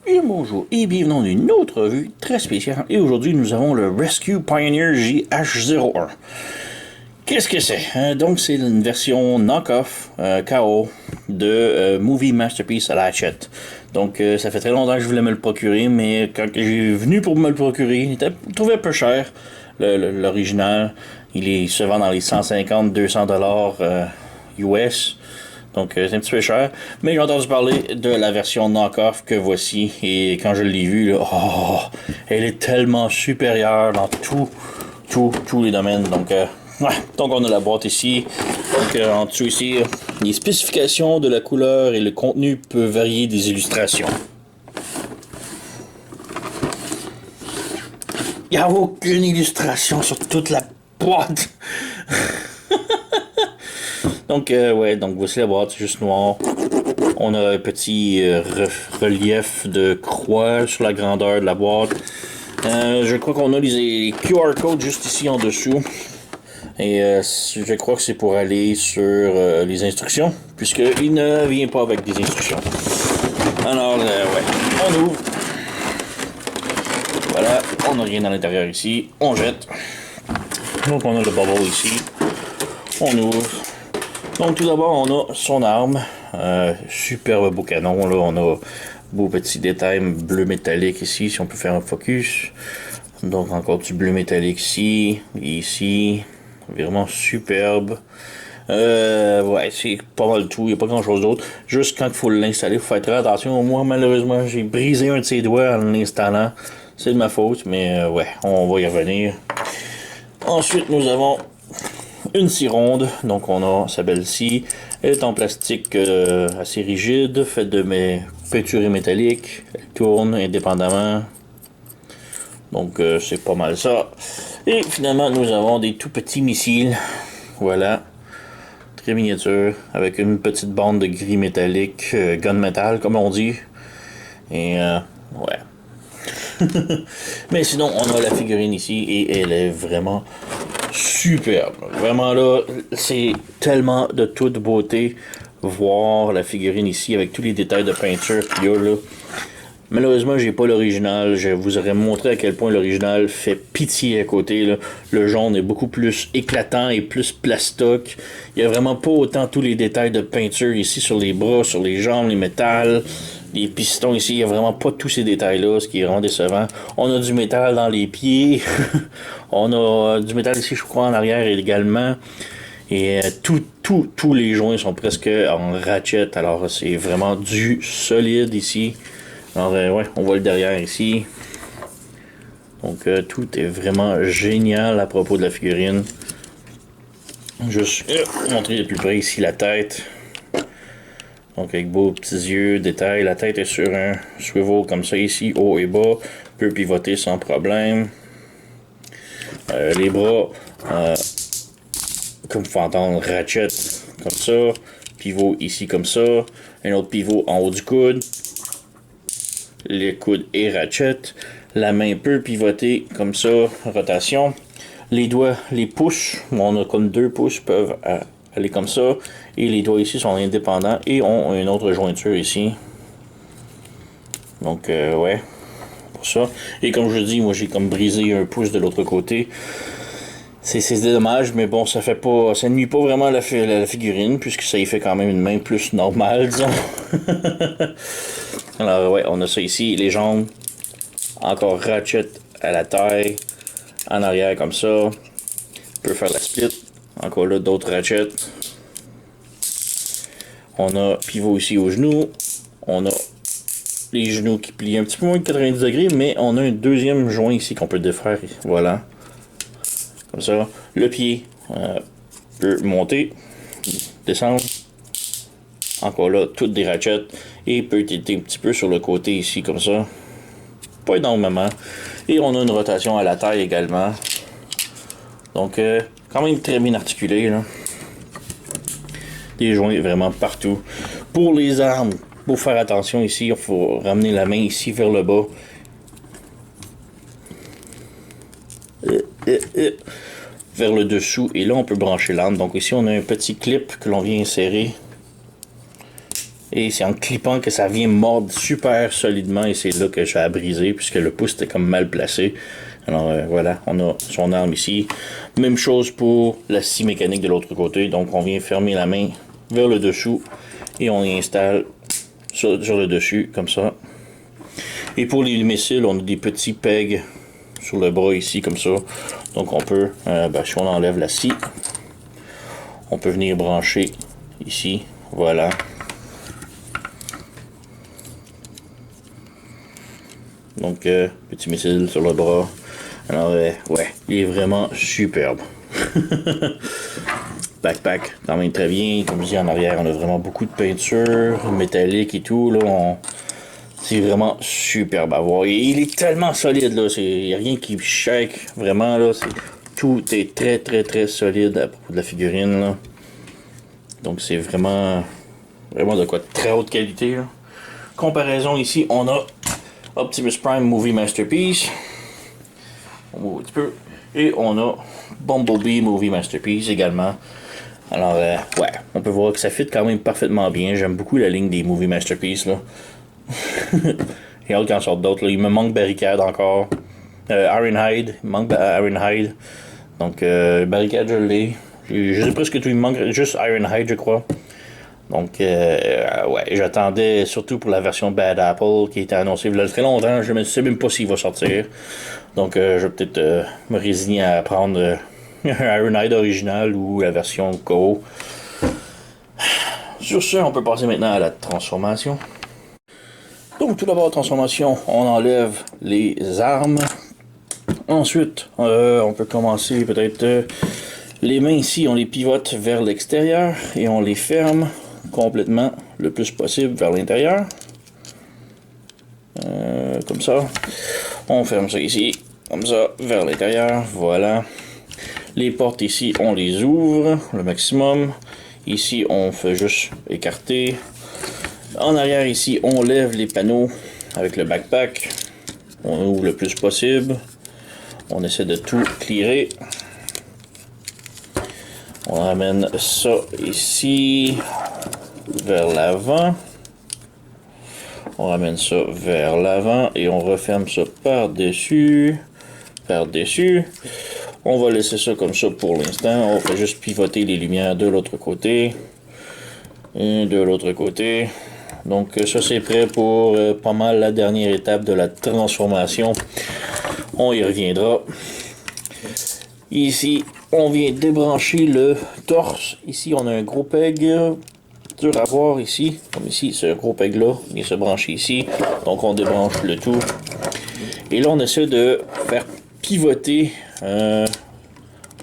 Et bonjour et bienvenue dans une autre revue très spéciale. Et aujourd'hui, nous avons le Rescue Pioneer JH01. Qu'est-ce que c'est? Donc, c'est une version knock-off KO de Movie Masterpiece à la Hachette. Donc, ça fait très longtemps que je voulais me le procurer, mais quand j'ai venu pour me le procurer, il était trouvé un peu cher. L'original, il se vend dans les 150-200$ US. Donc, c'est un petit peu cher. Mais j'ai entendu parler de la version knock-off que voici. Et quand je l'ai vue, là, elle est tellement supérieure dans tous les domaines. Donc, donc, on a la boîte ici. Donc, en dessous ici, les spécifications de la couleur et le contenu peuvent varier des illustrations. Il n'y a aucune illustration sur toute la boîte. Donc, donc voici la boîte, c'est juste noir. On a un petit relief de croix sur la grandeur de la boîte. Je crois qu'on a les QR codes juste ici en dessous. Et je crois que c'est pour aller sur les instructions, puisqu'il ne vient pas avec des instructions. Alors, on ouvre. Voilà, on n'a rien à l'intérieur ici. On jette. Donc, on a le bubble ici. On ouvre. Donc tout d'abord, on a son arme, superbe beau canon, là, on a beau petit détail bleu métallique ici, si on peut faire un focus. Donc encore du bleu métallique ici, ici, vraiment superbe. Ouais, c'est pas mal tout, il n'y a pas grand chose d'autre. Juste quand il faut l'installer, il faut faire très attention. Moi, malheureusement, j'ai brisé un de ses doigts en l'installant. C'est de ma faute, mais ouais, on va y revenir. Ensuite, nous avons une scie ronde, donc on a sa belle scie. Elle est en plastique assez rigide, faite de peinture métallique. Elle tourne indépendamment. Donc c'est pas mal ça. Et finalement, nous avons des tout petits missiles. Voilà. Très miniature, avec une petite bande de gris métallique, gunmetal comme on dit. Et ouais. Mais sinon, on a la figurine ici et elle est vraiment superbe. Vraiment là, c'est tellement de toute beauté voir la figurine ici avec tous les détails de peinture qu'il y a là. Malheureusement, j'ai pas l'original. Je vous aurais montré à quel point l'original fait pitié à côté, là. Le jaune est beaucoup plus éclatant et plus plastoc. Il y a vraiment pas autant tous les détails de peinture ici sur les bras, sur les jambes, les métals. Les pistons ici, il n'y a vraiment pas tous ces détails-là, ce qui est vraiment décevant. On a du métal dans les pieds. On a du métal ici, je crois, en arrière également. Et tous les joints sont presque en ratchet. Alors, c'est vraiment du solide ici. Alors, ouais, on voit le derrière ici. Donc, tout est vraiment génial à propos de la figurine. Juste montrer de plus près ici la tête. Donc avec beaux petits yeux, détails, la tête est sur un swivel comme ça ici, haut et bas, peut pivoter sans problème. Les bras, comme vous pouvez entendre, ratchet comme ça, pivot ici comme ça, un autre pivot en haut du coude, le coude est ratchet, la main peut pivoter comme ça, rotation. Les doigts, les pouces, on a comme 2 pouces, peuvent aller comme ça. Et les doigts ici sont indépendants et ont une autre jointure ici. Donc, ouais, pour ça. Et comme je dis, moi j'ai comme brisé un pouce de l'autre côté. C'est dommage, mais bon, ça nuit pas vraiment à la figurine, puisque ça y fait quand même une main plus normale, disons. Alors, ouais, on a ça ici, les jambes. Encore ratchet à la taille. En arrière comme ça. On peut faire la split. Encore là, d'autres ratchets. On a pivot ici au genou. On a les genoux qui plient un petit peu moins de 90 degrés, mais on a un deuxième joint ici qu'on peut défaire. Voilà. Comme ça. Le pied peut monter, descendre. Encore là, toutes des ratchets. Et peut être un petit peu sur le côté ici, comme ça. Pas énormément. Et on a une rotation à la taille également. Donc, quand même très bien articulé, là. Des joints vraiment partout. Pour les armes, pour faire attention ici, il faut ramener la main ici vers le bas. Vers le dessous. Et là, on peut brancher l'arme. Donc ici, on a un petit clip que l'on vient insérer Et c'est en clippant que ça vient mordre super solidement et c'est là que ça a brisé puisque le pouce était comme mal placé. Alors voilà, on a son arme ici. Même chose pour la scie mécanique de l'autre côté. Donc on vient fermer la main vers le dessous et on installe sur le dessus comme ça. Et pour les missiles, on a des petits pegs sur le bras ici comme ça. Donc on peut, si on enlève la scie, on peut venir brancher ici. Voilà. Donc petit missile sur le bras. Alors ouais, il est vraiment superbe. Backpack, quand même très bien. Comme je dis en arrière, on a vraiment beaucoup de peinture métallique et tout. Là, c'est vraiment superbe à voir. Et il est tellement solide là, il n'y a rien qui shake vraiment là. Tout est très très très solide à propos de la figurine là. Donc c'est vraiment de quoi de très haute qualité là. Comparaison ici, on a Optimus Prime Movie Masterpiece. On move un petit peu. Et on a Bumblebee Movie Masterpiece également. Alors, ouais, on peut voir que ça fit quand même parfaitement bien. J'aime beaucoup la ligne des Movie Masterpiece, là. Et autres qu'en sorte d'autres, il me manque Barricade encore. Ironhide, il me manque Ironhide. Donc, Barricade, je l'ai. Je sais presque tout, il me manque juste Ironhide, je crois. Donc, ouais, j'attendais surtout pour la version Bad Apple qui était annoncée il y a très longtemps. Je ne sais même pas s'il va sortir. Donc, je vais peut-être me résigner à prendre Ironhide original ou la version Go. Sur ce, on peut passer maintenant à la transformation. Donc, tout d'abord, transformation, on enlève les armes. Ensuite, on peut commencer peut-être les mains ici, on les pivote vers l'extérieur et on les ferme complètement le plus possible vers l'intérieur. Comme ça. On ferme ça ici, comme ça, vers l'intérieur. Voilà. Les portes ici, on les ouvre le maximum. Ici, on fait juste écarter. En arrière ici, on lève les panneaux avec le backpack. On ouvre le plus possible. On essaie de tout clearer. On ramène ça ici vers l'avant. On ramène ça vers l'avant et on referme ça par-dessus. Par-dessus. On va laisser ça comme ça pour l'instant. On fait juste pivoter les lumières de l'autre côté. Et de l'autre côté. Donc ça c'est prêt pour pas mal la dernière étape de la transformation. On y reviendra. Ici, on vient débrancher le torse. Ici, on a un gros peg dur à voir ici. Comme ici, ce gros peg-là, il se branche ici. Donc, on débranche le tout. Et là, on essaie de faire pivoter.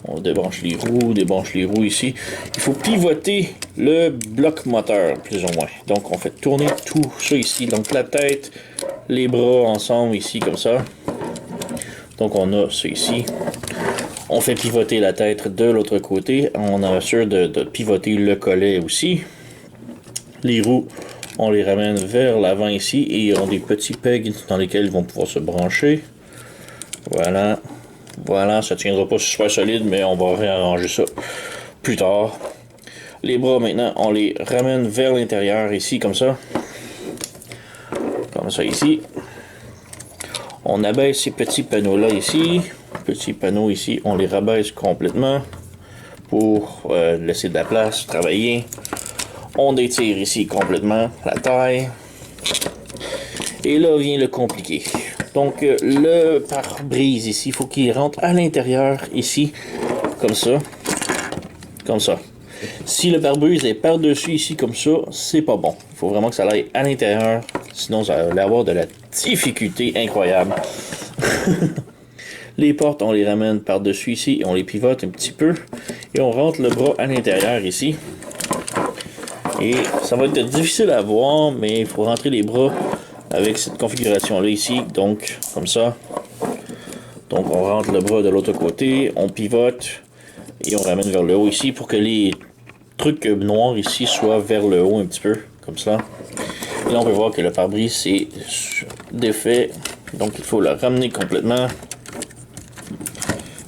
On débranche les roues ici. Il faut pivoter le bloc moteur, plus ou moins. Donc, on fait tourner tout ça ici. Donc, la tête, les bras ensemble ici, comme ça. Donc, on a ça ici. On fait pivoter la tête de l'autre côté. On assure de pivoter le collet aussi. Les roues, on les ramène vers l'avant ici. Et ils ont des petits pegs dans lesquels ils vont pouvoir se brancher. Voilà. Voilà, ça ne tiendra pas super solide, mais on va réarranger ça plus tard. Les bras, maintenant, on les ramène vers l'intérieur ici, comme ça. Comme ça ici. On abaisse ces petits panneaux-là ici. Petits panneaux ici, on les rabaisse complètement pour laisser de la place, travailler. On étire ici complètement la taille. Et là vient le compliqué. Donc le pare-brise ici, il faut qu'il rentre à l'intérieur ici, comme ça. Comme ça. Si le pare-brise est par-dessus ici comme ça, c'est pas bon. Il faut vraiment que ça aille à l'intérieur, sinon ça va avoir de la difficulté incroyable. Les portes, on les ramène par-dessus ici et on les pivote un petit peu. Et on rentre le bras à l'intérieur ici. Et ça va être difficile à voir, mais il faut rentrer les bras avec cette configuration-là ici. Donc, comme ça. Donc, on rentre le bras de l'autre côté, on pivote et on ramène vers le haut ici pour que les trucs noirs ici soient vers le haut un petit peu, comme ça. Et là, on peut voir que le pare-brise est défait. Donc, il faut le ramener complètement.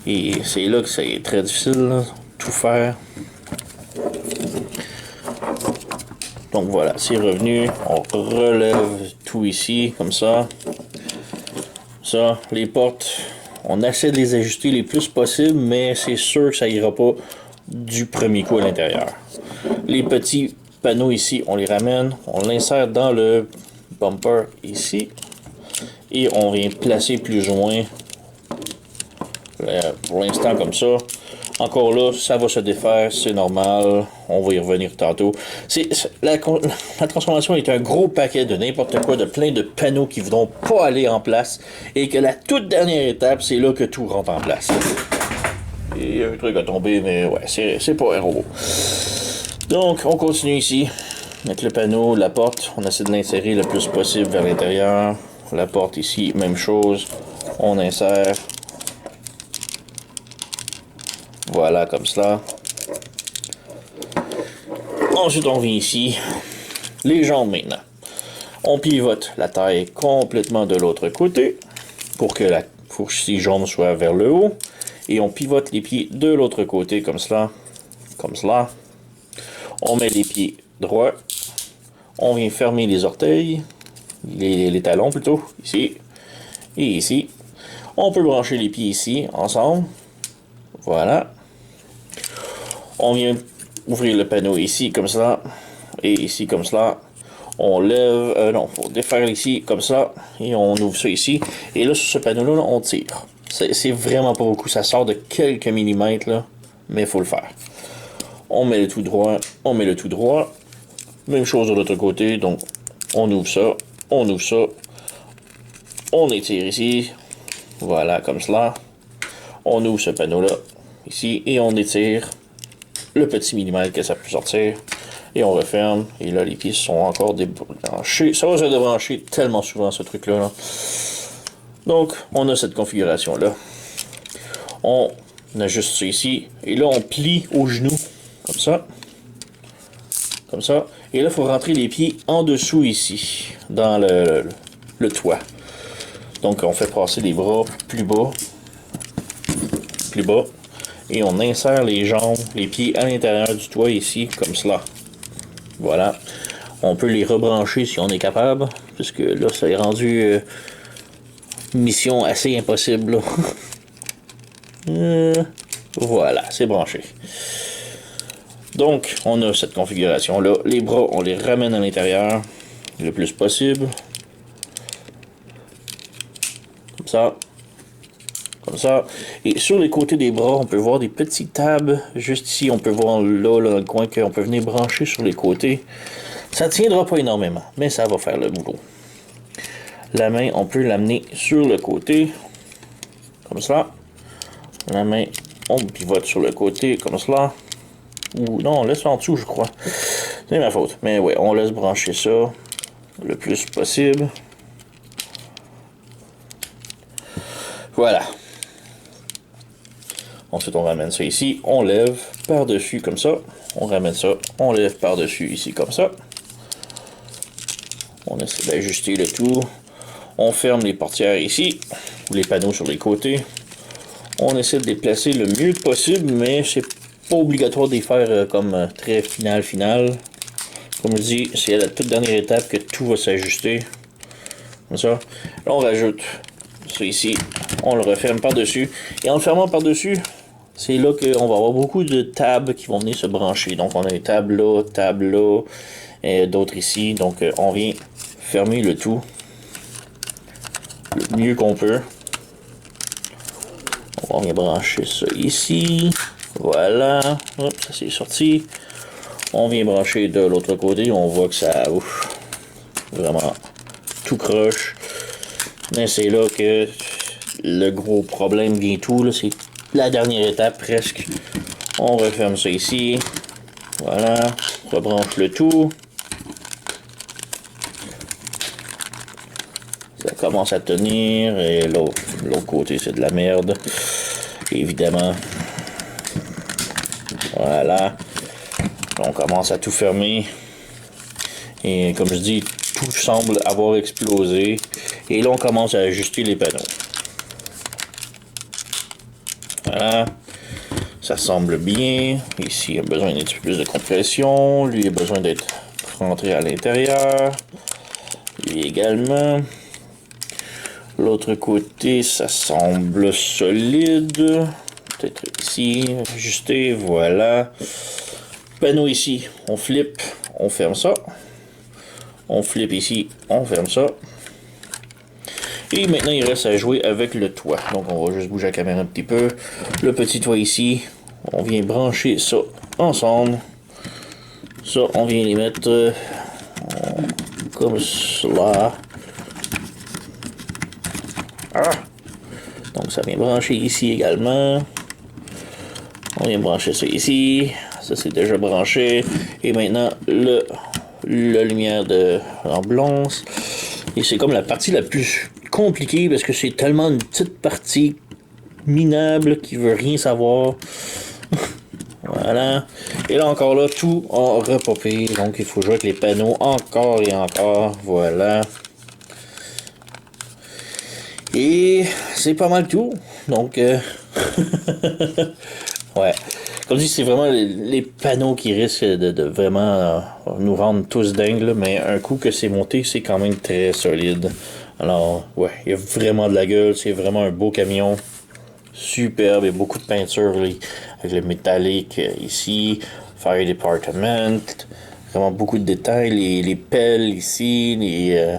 Et c'est là que c'est très difficile, là, tout faire. Donc voilà, c'est revenu. On relève tout ici, comme ça. Ça, les portes, on essaie de les ajuster les plus possible, mais c'est sûr que ça ira pas du premier coup à l'intérieur. Les petits panneaux ici, on les ramène, on l'insère dans le bumper ici. Et on vient placer plus ou moins, pour l'instant comme ça. Encore là, ça va se défaire, c'est normal. On va y revenir tantôt. La transformation est un gros paquet de n'importe quoi, de plein de panneaux qui ne voudront pas aller en place. Et que la toute dernière étape, c'est là que tout rentre en place. Il y a un truc à tomber, mais ouais, c'est pas un robot. Donc, on continue ici. Avec le panneau, la porte, on essaie de l'insérer le plus possible vers l'intérieur. La porte ici, même chose. On insère. Voilà, comme cela. Ensuite, on vient ici. Les jambes maintenant. On pivote la taille complètement de l'autre côté pour que la fourche jambe soit vers le haut. Et on pivote les pieds de l'autre côté comme cela. Comme cela. On met les pieds droits. On vient fermer les orteils. Les talons plutôt. Ici. Et ici. On peut brancher les pieds ici ensemble. Voilà. On vient ouvrir le panneau ici comme ça. Et ici comme cela. On lève. Non, faut défaire ici comme ça. Et on ouvre ça ici. Et là, sur ce panneau-là, on tire. C'est vraiment pas beaucoup. Ça sort de quelques millimètres, là. Mais il faut le faire. On met le tout droit. On met le tout droit. Même chose de l'autre côté. Donc, on ouvre ça. On ouvre ça. On étire ici. Voilà, comme cela. On ouvre ce panneau-là. Ici. Et on étire le petit millimètre que ça peut sortir. Et on referme. Et là, les pieds sont encore débranchés. Ça va se débrancher tellement souvent, ce truc-là. Là. Donc, on a cette configuration-là. On ajuste ça ici. Et là, on plie au genou. Comme ça. Comme ça. Et là, il faut rentrer les pieds en dessous ici. Dans le toit. Donc, on fait passer les bras plus bas. Plus bas. Et on insère les jambes, les pieds à l'intérieur du toit ici, comme cela. Voilà. On peut les rebrancher si on est capable. Puisque là, ça est rendu mission assez impossible. Voilà, c'est branché. Donc, on a cette configuration-là. Les bras, on les ramène à l'intérieur le plus possible. Comme ça. Comme ça. Et sur les côtés des bras, on peut voir des petits tabs. Juste ici, on peut voir là dans le coin qu'on peut venir brancher sur les côtés. Ça ne tiendra pas énormément, mais ça va faire le boulot. La main, on peut l'amener sur le côté. Comme ça. La main, on pivote sur le côté, comme cela. Ou non, on laisse en dessous, je crois. C'est ma faute. Mais ouais, on laisse brancher ça le plus possible. Voilà. Ensuite, on ramène ça ici. On lève par-dessus comme ça. On ramène ça. On lève par-dessus ici comme ça. On essaie d'ajuster le tout. On ferme les portières ici. Ou les panneaux sur les côtés. On essaie de les placer le mieux possible, mais c'est pas obligatoire de les faire comme très final. Comme je dis, c'est à la toute dernière étape que tout va s'ajuster. Comme ça. Là, on rajoute ça ici. On le referme par-dessus. Et en le fermant par-dessus, c'est là qu'on va avoir beaucoup de tables qui vont venir se brancher. Donc, on a des tables là, et d'autres ici. Donc, on vient fermer le tout le mieux qu'on peut. On vient brancher ça ici. Voilà. Hop, ça c'est sorti. On vient brancher de l'autre côté. On voit que ça... Ouf, vraiment tout croche. Mais c'est là que le gros problème vient tout. C'est la dernière étape presque. On referme ça ici. Voilà. On rebranche le tout. Ça commence à tenir. Et l'autre côté, c'est de la merde. Évidemment. Voilà. On commence à tout fermer. Et comme je dis, tout semble avoir explosé. Et là, on commence à ajuster les panneaux. Voilà. Ça semble bien. Ici, il a besoin d'un petit peu plus de compression. Lui, il a besoin d'être rentrer à l'intérieur. Lui également. L'autre côté, ça semble solide. Peut-être ici, ajuster, voilà. Panneau ici, on flippe, on ferme ça. On flippe ici, on ferme ça. Et maintenant, il reste à jouer avec le toit. Donc, on va juste bouger la caméra un petit peu. Le petit toit ici, on vient brancher ça ensemble. Ça, on vient les mettre comme cela. Ah! Donc, ça vient brancher ici également. On vient brancher ça ici. Ça, c'est déjà branché. Et maintenant, la lumière de l'ambulance. Et c'est comme la partie la plus compliquée parce que c'est tellement une petite partie minable qui veut rien savoir. Voilà. Et là encore là, tout a repopé. Donc il faut jouer avec les panneaux encore et encore. Voilà. Et c'est pas mal tout. Donc ouais. Comme je dis, c'est vraiment les panneaux qui risquent de vraiment nous rendre tous dingues, là, mais un coup que c'est monté, c'est quand même très solide. Alors, ouais, il y a vraiment de la gueule, c'est vraiment un beau camion. Superbe, il y a beaucoup de peinture là, avec le métallique ici, Fire Department, vraiment beaucoup de détails, les pelles ici, les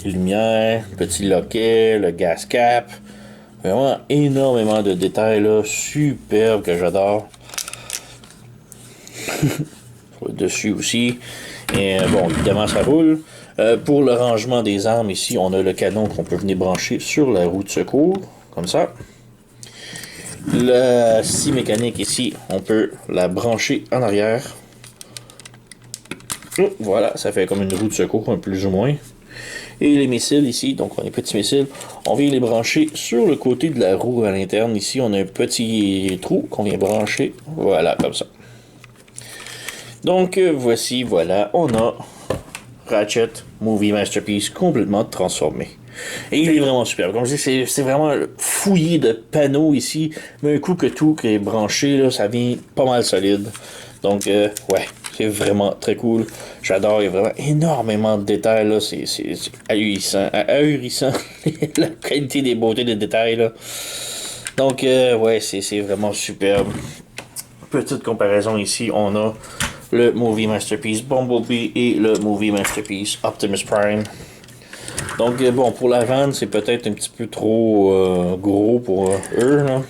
lumières, le petit loquet, le gas cap. Vraiment énormément de détails là, superbe que j'adore. Dessus aussi. Et bon, évidemment, ça roule. Pour le rangement des armes, ici, on a le canon qu'on peut venir brancher sur la roue de secours, comme ça. La scie mécanique ici, on peut la brancher en arrière. Voilà, ça fait comme une roue de secours, un plus ou moins. Et les missiles ici, donc on a les petits missiles, on vient les brancher sur le côté de la roue à l'interne. Ici, on a un petit trou qu'on vient brancher, voilà, comme ça. Donc, voici, voilà, on a Ratchet Movie Masterpiece complètement transformé. Et il est vraiment super. Comme je dis, c'est vraiment fouillé de panneaux ici, mais un coup que tout est branché, là, ça vient pas mal solide. Donc, ouais, c'est vraiment très cool. J'adore, il y a vraiment énormément de détails, là, c'est ahurissant, la qualité des beautés des détails, là. Donc, ouais, c'est vraiment superbe. Petite comparaison ici, on a le Movie Masterpiece Bumblebee et le Movie Masterpiece Optimus Prime. Donc bon, pour la vanne, c'est peut-être un petit peu trop gros pour eux, là.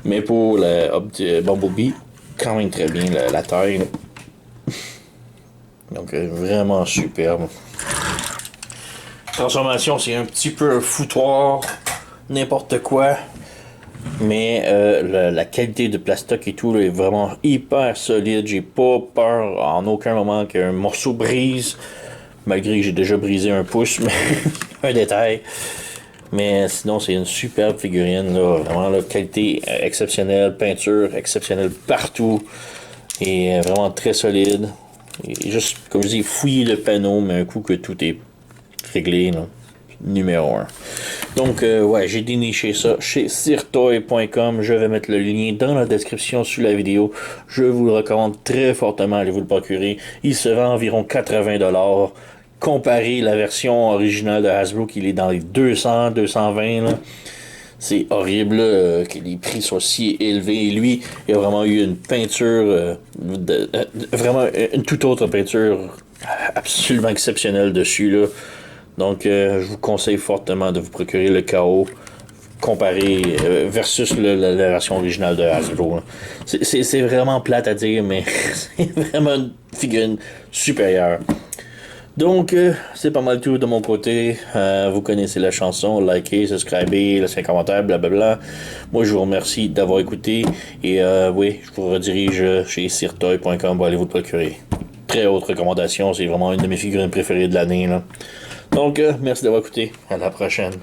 Mais pour la Bumblebee, quand même très bien la taille. Donc vraiment superbe. Transformation, c'est un petit peu un foutoir, n'importe quoi. Mais la qualité de plastoc et tout là, est vraiment hyper solide. J'ai pas peur en aucun moment qu'un morceau brise. Malgré que j'ai déjà brisé un pouce, mais un détail. Mais sinon, c'est une superbe figurine. Là, vraiment, la qualité exceptionnelle, peinture exceptionnelle partout. Et vraiment très solide. Et juste, comme je dis, fouiller le panneau, mais un coup que tout est réglé. Là. Numéro 1. Donc, ouais, j'ai déniché ça chez Sirtoy.com. Je vais mettre le lien dans la description sous la vidéo. Je vous le recommande très fortement. Allez vous le procurer. Il se vend environ 80$. Comparé la version originale de Hasbro, qui est dans les 200, 220$. Là. C'est horrible là, que les prix soient si élevés. Et lui, il a vraiment eu une peinture, vraiment une toute autre peinture absolument exceptionnelle dessus. Là. Donc, je vous conseille fortement de vous procurer le KO comparé versus la version originale de Hasbro. C'est vraiment plate à dire, mais c'est vraiment une figurine supérieure. Donc, c'est pas mal tout de mon côté. Vous connaissez la chanson, likez, subscribez, laissez un commentaire, blablabla. Moi, je vous remercie d'avoir écouté. Et oui, je vous redirige chez Sirtoy.com pour aller vous le procurer. Très haute recommandation, c'est vraiment une de mes figurines préférées de l'année. Donc, merci d'avoir écouté. À la prochaine.